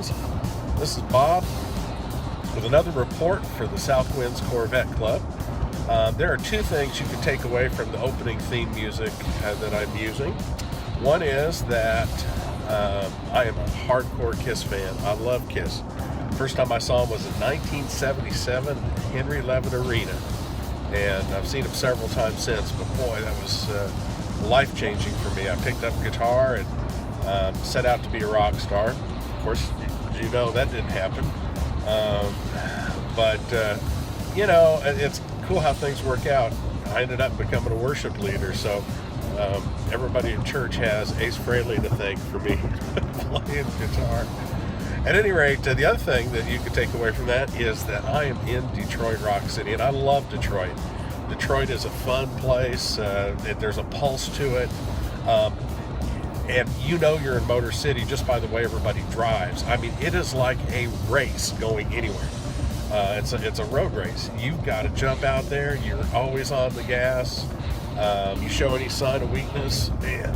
friends, this is Bob with another report for the South Winds Corvette Club. There are two things you can take away from the opening theme music that I'm using. One is that I am a hardcore Kiss fan. I love Kiss. First time I saw him was in 1977 Henry Levitt Arena, and I've seen him several times since, but boy, that was life-changing for me. I picked up a guitar and set out to be a rock star. Of course, as you know, that didn't happen. But you know, it's cool how things work out. I ended up becoming a worship leader, so everybody in church has Ace Frehley to thank for me playing guitar. At any rate, the other thing that you could take away from that is that I am in Detroit Rock City, and I love Detroit. Detroit is a fun place. There's a pulse to it. And you know you're in Motor City just by the way everybody drives. I mean, it is like a race going anywhere. It's a road race. You've got to jump out there. You're always on the gas. You show any sign of weakness, man,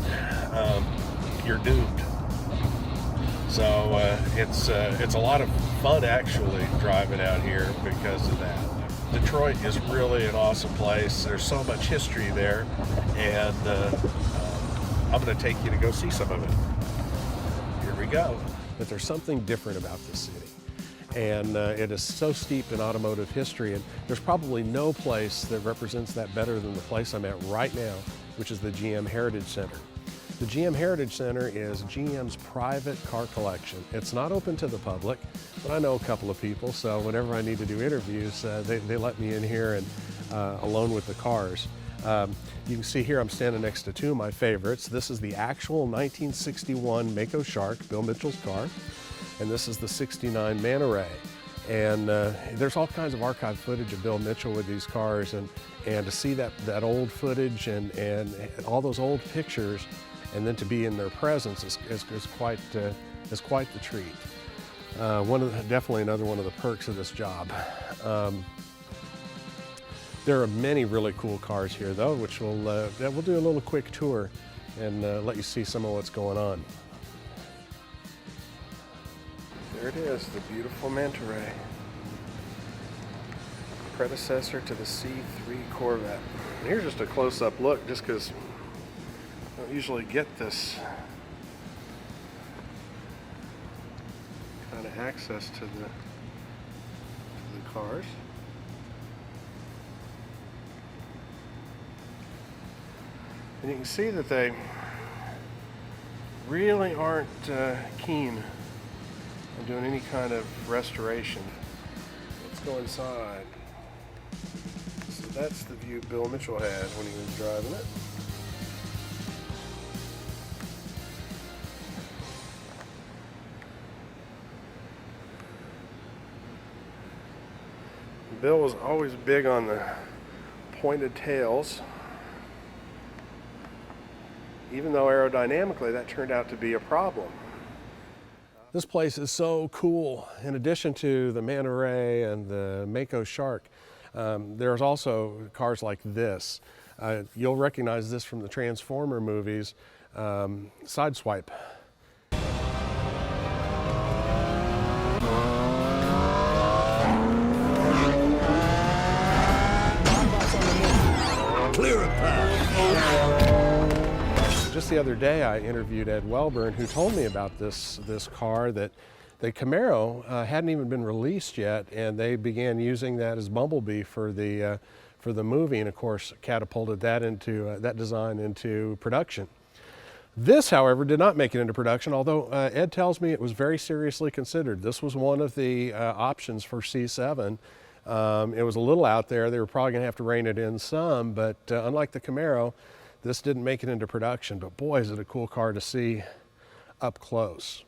you're doomed. So it's a lot of fun actually driving out here because of that. Detroit is really an awesome place. There's so much history there, and I'm going to take you to go see some of it. Here we go. But there's something different about this city, and it is so steeped in automotive history, and there's probably no place that represents that better than the place I'm at right now, which is the GM Heritage Center. The GM Heritage Center is GM's private car collection. It's not open to the public, but I know a couple of people, so whenever I need to do interviews, they let me in here and alone with the cars. You can see here I'm standing next to two of my favorites. This is the actual 1961 Mako Shark, Bill Mitchell's car, and this is the 69 Manta Ray. And there's all kinds of archive footage of Bill Mitchell with these cars, and to see that old footage and all those old pictures, and then to be in their presence is quite the treat. Definitely another one of the perks of this job. There are many really cool cars here, though, which we'll do a little quick tour and let you see some of what's going on. There it is, the beautiful Manta Ray, predecessor to the C3 Corvette. And here's just a close-up look, just because I don't usually get this kind of access to the cars. And you can see that they really aren't keen on doing any kind of restoration. Let's go inside. So that's the view Bill Mitchell had when he was driving it. Bill was always big on the pointed tails, even though aerodynamically that turned out to be a problem. This place is so cool. In addition to the Manta Ray and the Mako Shark, there's also cars like this. You'll recognize this from the Transformer movies, Sideswipe. Just the other day, I interviewed Ed Welburn, who told me about this car, that the Camaro hadn't even been released yet, and they began using that as Bumblebee for the movie, and of course catapulted that design into production. This, however, did not make it into production, although Ed tells me it was very seriously considered. This was one of the options for C7. It was a little out there. They were probably going to have to rein it in some, but unlike the Camaro, this didn't make it into production, but boy, is it a cool car to see up close.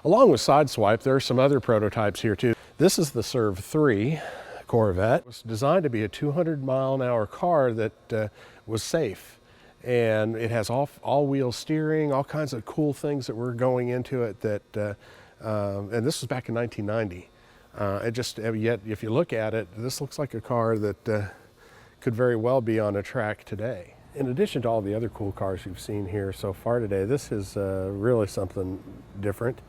Along with Sideswipe, there are some other prototypes here too. This is the Serv 3 Corvette. It was designed to be a 200-mile-an-hour car that was safe. And it has all-wheel steering, all kinds of cool things that were going into it and this was back in 1990. Yet if you look at it, this looks like a car that could very well be on a track today. In addition to all the other cool cars you've seen here so far today, this is really something different.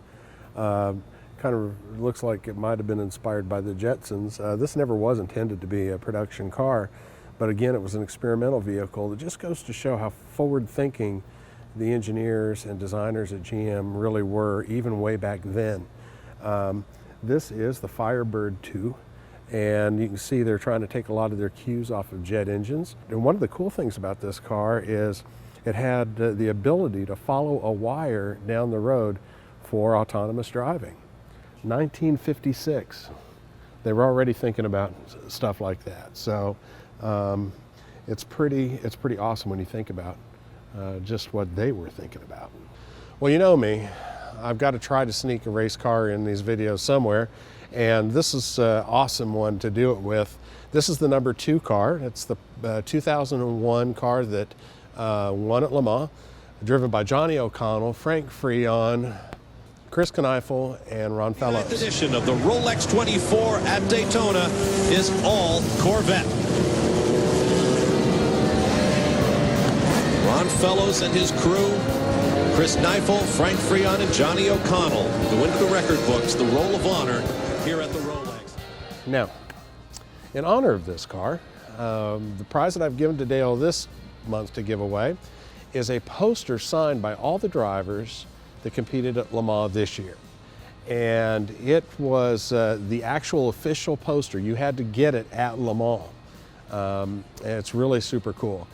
Kind of looks like it might have been inspired by the Jetsons. This never was intended to be a production car, but again, it was an experimental vehicle. It just goes to show how forward-thinking the engineers and designers at GM really were, even way back then. This is the Firebird 2, and you can see they're trying to take a lot of their cues off of jet engines. And one of the cool things about this car is it had the ability to follow a wire down the road for autonomous driving. 1956. They were already thinking about stuff like that. So it's pretty awesome when you think about just what they were thinking about. Well, you know me, I've got to try to sneak a race car in these videos somewhere, and this is an awesome one to do it with. This is the number 2 car. It's the 2001 car that won at Le Mans, driven by Johnny O'Connell, Frank Freon, Chris Kneifel, and Ron Fellows. The edition of the Rolex 24 at Daytona is all Corvette. Ron Fellows and his crew, Chris Kneifel, Frank Freon, and Johnny O'Connell go into the record books, the Roll of Honor, here at the Rolex. Now, in honor of this car, the prize that I've given to Dale this month to give away is a poster signed by all the drivers that competed at Le Mans this year. And it was the actual official poster. You had to get it at Le Mans. And it's really super cool.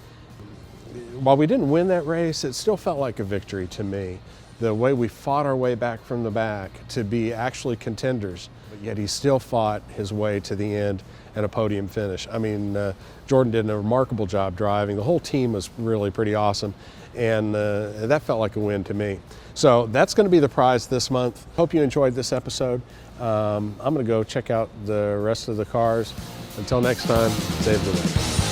While we didn't win that race, it still felt like a victory to me. The way we fought our way back from the back to be actually contenders, but yet he still fought his way to the end and a podium finish. I mean, Jordan did a remarkable job driving. The whole team was really pretty awesome, and that felt like a win to me. So that's going to be the prize this month. Hope you enjoyed this episode. I'm going to go check out the rest of the cars. Until next time, save the day.